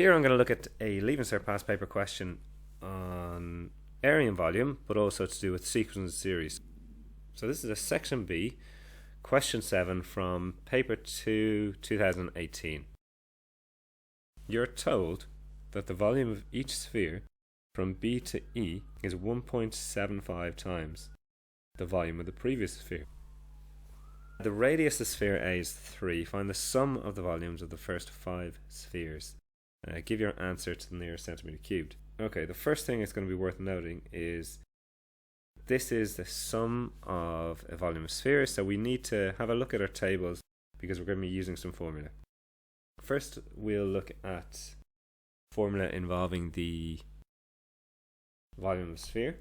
Here I'm going to look at a Leaving Cert past paper question on area and volume, but also to do with sequence series. So this is a section B, question 7 from paper 2, 2018. You're told that the volume of each sphere from B to E is 1.75 times the volume of the previous sphere. The radius of sphere A is 3. Find the sum of the volumes of the first 5 spheres. Give your answer to the nearest centimeter cubed. Okay, the first thing that's going to be worth noting is this is the sum of a volume of spheres, so we need to have a look at our tables because we're going to be using some formula. First, we'll look at formula involving the volume of the sphere.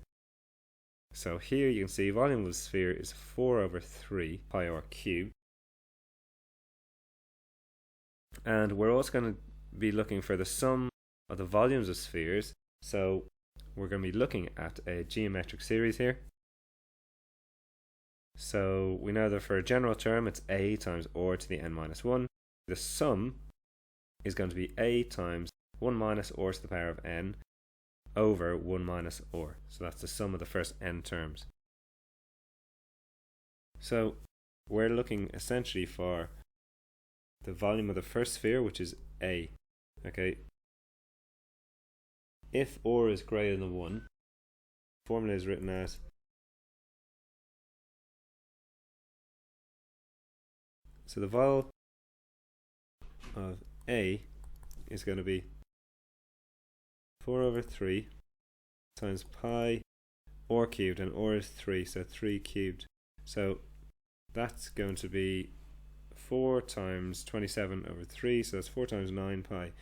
So here you can see volume of the sphere is 4 over 3 pi r cubed. And we're also going to be looking for the sum of the volumes of spheres, so we're going to be looking at a geometric series here. So we know that for a general term it's a times or to the n minus 1. The sum is going to be a times 1 minus or to the power of n over 1 minus or. So that's the sum of the first n terms. So we're looking essentially for the volume of the first sphere, which is a. Okay. If or is greater than 1, formula is written as so the vol of A is going to be 4 over 3 times pi or cubed, and or is 3, so 3 cubed. So that's going to be 4 times 27 over 3, so that's 4 times 9 pi,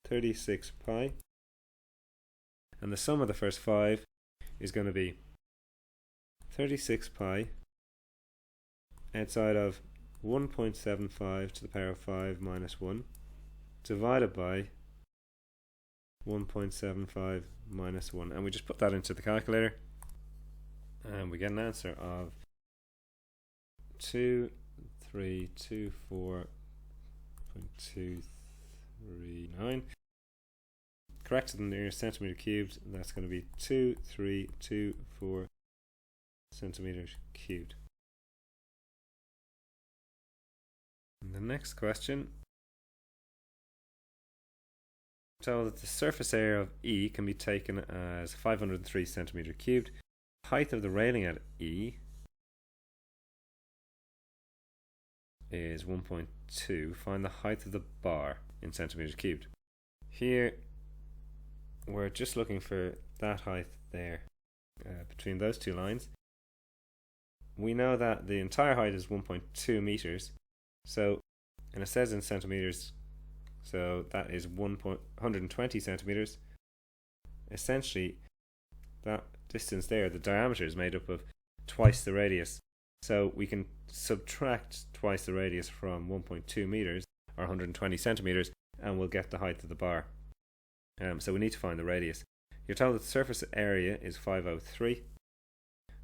36 pi. And the sum of the first 5 is going to be 36 pi outside of 1.75 to the power of 5 minus 1 divided by 1.75 minus 1. And we just put that into the calculator and we get an answer of 2324.239. Correct to the nearest centimeter cubed, and that's going to be 2324 centimeters cubed. And the next question, so that the surface area of E can be taken as 503 centimeter cubed. Height of the railing at E is 1.2. Find the height of the bar in centimeters cubed. Here we're just looking for that height there between those two lines. We know that the entire height is 1.2 meters, so, and it says in centimeters, so that is 120 centimeters. Essentially that distance there, the diameter is made up of twice the radius, so we can subtract twice the radius from 1.2 meters or 120 centimeters and we'll get the height of the bar. So we need to find the radius. You're told that the surface area is 503.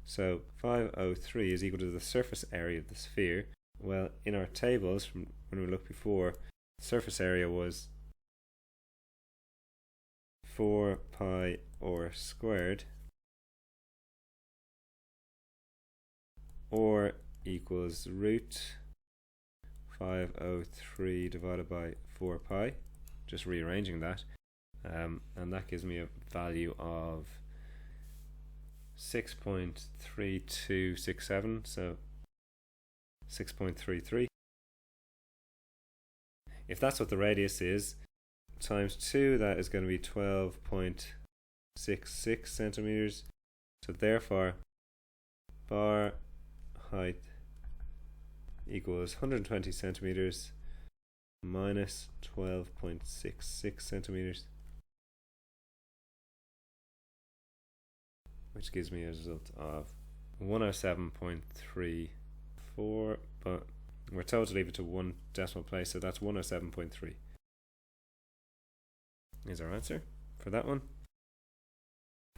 So 503 is equal to the surface area of the sphere. Well, in our tables from when we looked before, the surface area was 4 pi or squared, or equals root 503 divided by 4 pi, just rearranging that. And that gives me a value of 6.3267, so 6.33. If that's what the radius is, times 2, that is going to be 12.66 centimeters. So therefore, bar height equals 120 centimeters minus 12.66 centimeters. Which gives me a result of 107.34, but we're told to leave it to one decimal place, so that's 107.3 is our answer for that one.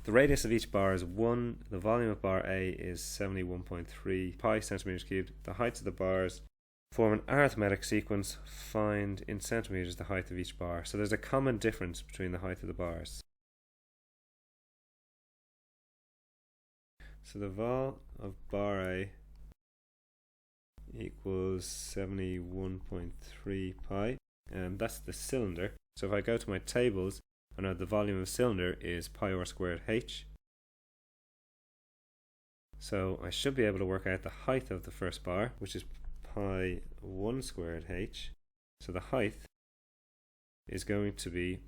The radius of each bar is 1. The volume of bar A is 71.3 pi centimeters cubed. The height of the bars Form an arithmetic sequence, find in centimetres the height of each bar. So there's a common difference between the height of the bars. So the vol of bar A equals 71.3 pi, and that's the cylinder. So if I go to my tables, I know the volume of cylinder is pi r squared h. So I should be able to work out the height of the first bar, which is pi 1 squared h. So the height is going to be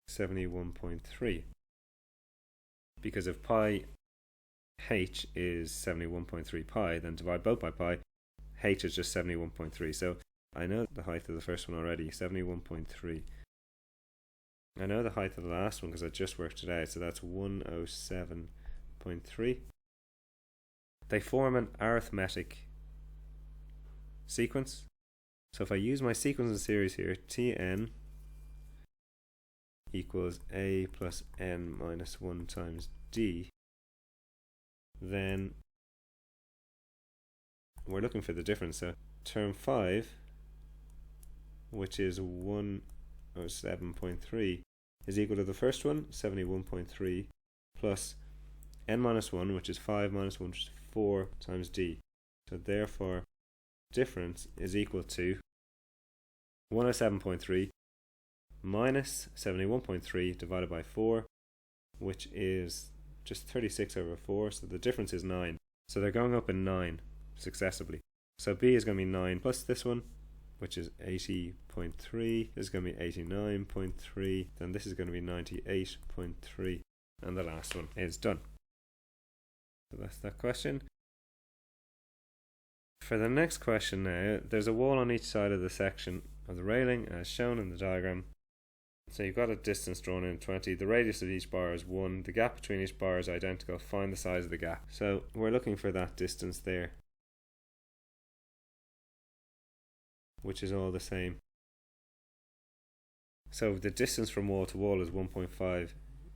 71.3. Because if pi h is 71.3 pi, then divide both by pi, h is just 71.3. So I know the height of the first one already, 71.3. I know the height of the last one because I just worked it out, so that's 107.3. They form an arithmetic sequence. So if I use my sequence and series here, Tn equals a plus n minus 1 times d, then we're looking for the difference. So term 5, which is 107.3, is equal to the first one, 71.3, plus n minus 1, which is 5 minus 1, which is 4 times d. So therefore difference is equal to 107.3 minus 71.3 divided by 4, which is just 36 over 4, so the difference is 9. So they're going up in 9 successively. So B is going to be 9 plus this one, which is 80.3, this is going to be 89.3, then this is going to be 98.3, and the last one is done. So that's that question. For the next question now, there's a wall on each side of the section of the railing as shown in the diagram. So you've got a distance drawn in 20, the radius of each bar is 1, the gap between each bar is identical, find the size of the gap. So we're looking for that distance there, which is all the same. So the distance from wall to wall is 1.5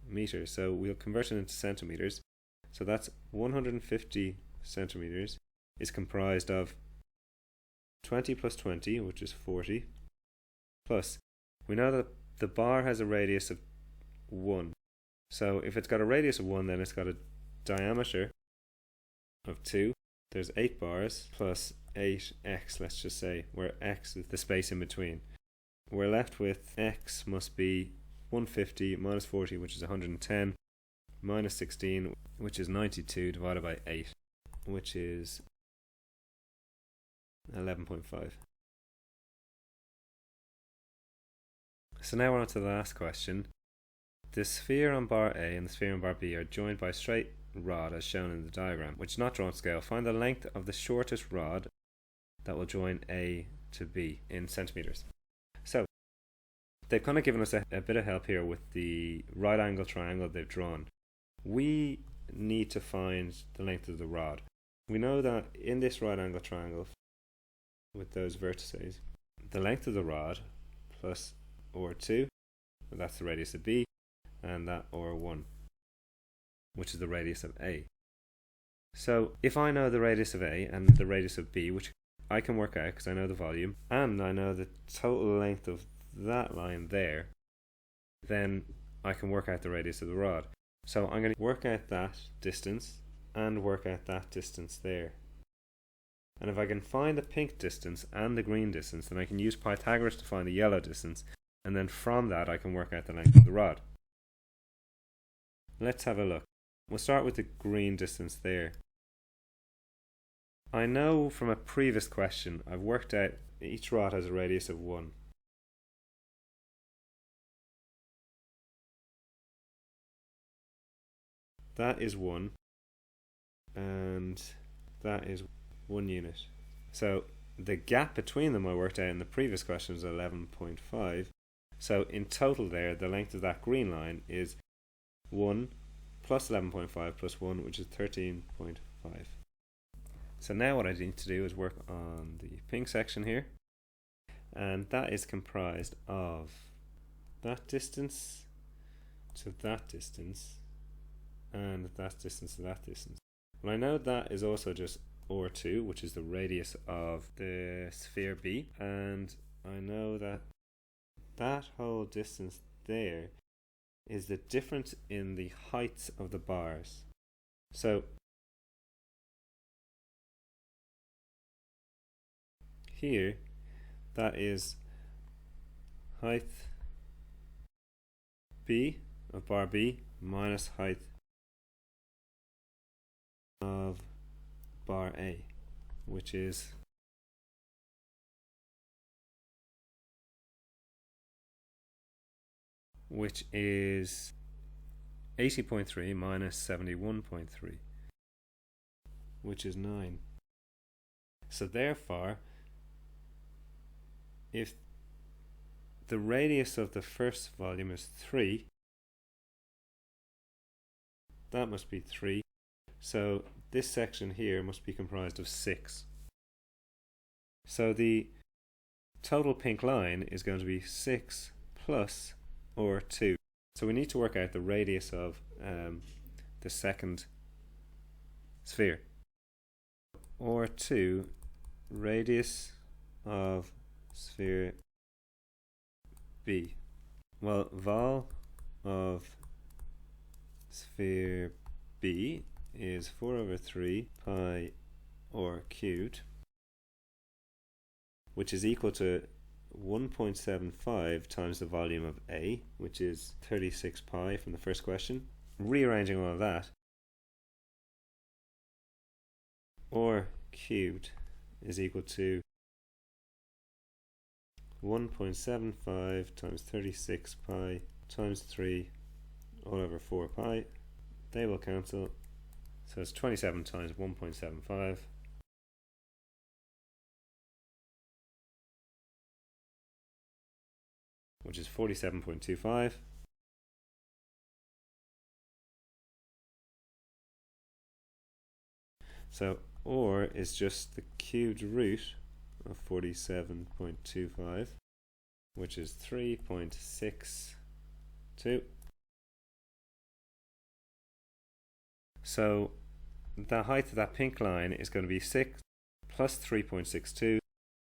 meters, so we'll convert it into centimeters. So that's 150 centimeters is comprised of 20 plus 20, which is 40, plus we know that the bar has a radius of 1. So if it's got a radius of 1, then it's got a diameter of 2. There's 8 bars plus 8x, let's just say, where x is the space in between. We're left with x must be 150 minus 40, which is 110, minus 16, which is 92, divided by 8, which is 11.5. So now we're on to the last question. The sphere on bar A and the sphere on bar B are joined by a straight rod as shown in the diagram, which is not drawn to scale. Find the length of the shortest rod that will join A to B in centimeters. So they've kind of given us a bit of help here with the right angle triangle they've drawn. We need to find the length of the rod. We know that in this right angle triangle with those vertices, the length of the rod plus or2, that's the radius of B, and that or1, which is the radius of A. So if I know the radius of A and the radius of B, which I can work out because I know the volume, and I know the total length of that line there, then I can work out the radius of the rod. So I'm going to work out that distance and work out that distance there. And if I can find the pink distance and the green distance, then I can use Pythagoras to find the yellow distance, and then from that I can work out the length of the rod. Let's have a look. We'll start with the green distance there. I know from a previous question I've worked out each rod has a radius of 1. That is 1, and that is 1 unit. So the gap between them I worked out in the previous question was 11.5. So in total there, the length of that green line is 1 plus 11.5 plus 1, which is 13.5. So now what I need to do is work on the pink section here, and that is comprised of that distance to that distance and that distance to that distance. Well, I know that is also just or 2, which is the radius of the sphere B, and I know that that whole distance there is the difference in the heights of the bars. So here, that is height B of bar B minus height of bar A, which is which is 80.3 minus 71.3, which is 9. So therefore, if the radius of the first volume is 3, that must be 3. So this section here must be comprised of 6. So the total pink line is going to be 6 plus or 2. So we need to work out the radius of the second sphere. Or 2, radius of sphere B. Well, vol of sphere B is 4 over 3 pi r cubed, which is equal to 1.75 times the volume of A, which is 36 pi from the first question. Rearranging all of that, r cubed is equal to 1.75 times 36 pi times 3 all over 4 pi. They will cancel, so it's 27 times 1.75, which is 47.25. So or is just the cubed root of 47.25, which is 3.62. So the height of that pink line is going to be 6 plus 3.62,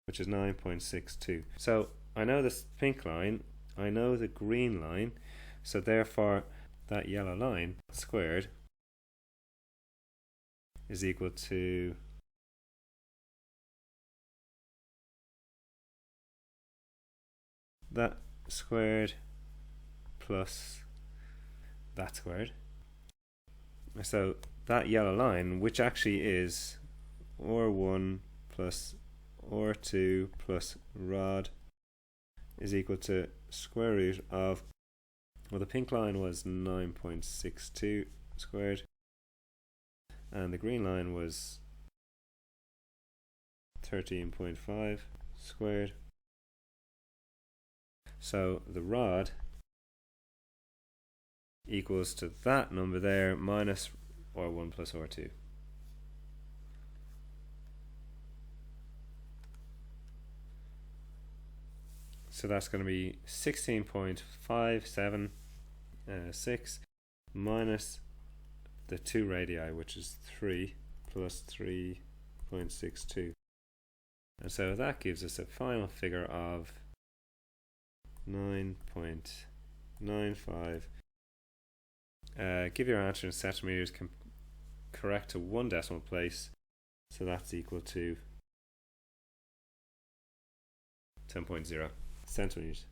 which is 9.62. So I know this pink line, I know the green line, so therefore that yellow line squared is equal to that squared plus that squared. So that yellow line, which actually is r1 plus r2 plus rod, is equal to square root of, well, the pink line was 9.62 squared, and the green line was 13.5 squared. So the rod equals to that number there minus r1 plus r2. So that's going to be 16.576 minus the 2 radii, which is 3 plus 3.62. And so that gives us a final figure of 9.95. Give your answer in centimeters, correct to 1 decimal place, so that's equal to 10.0 centimeters.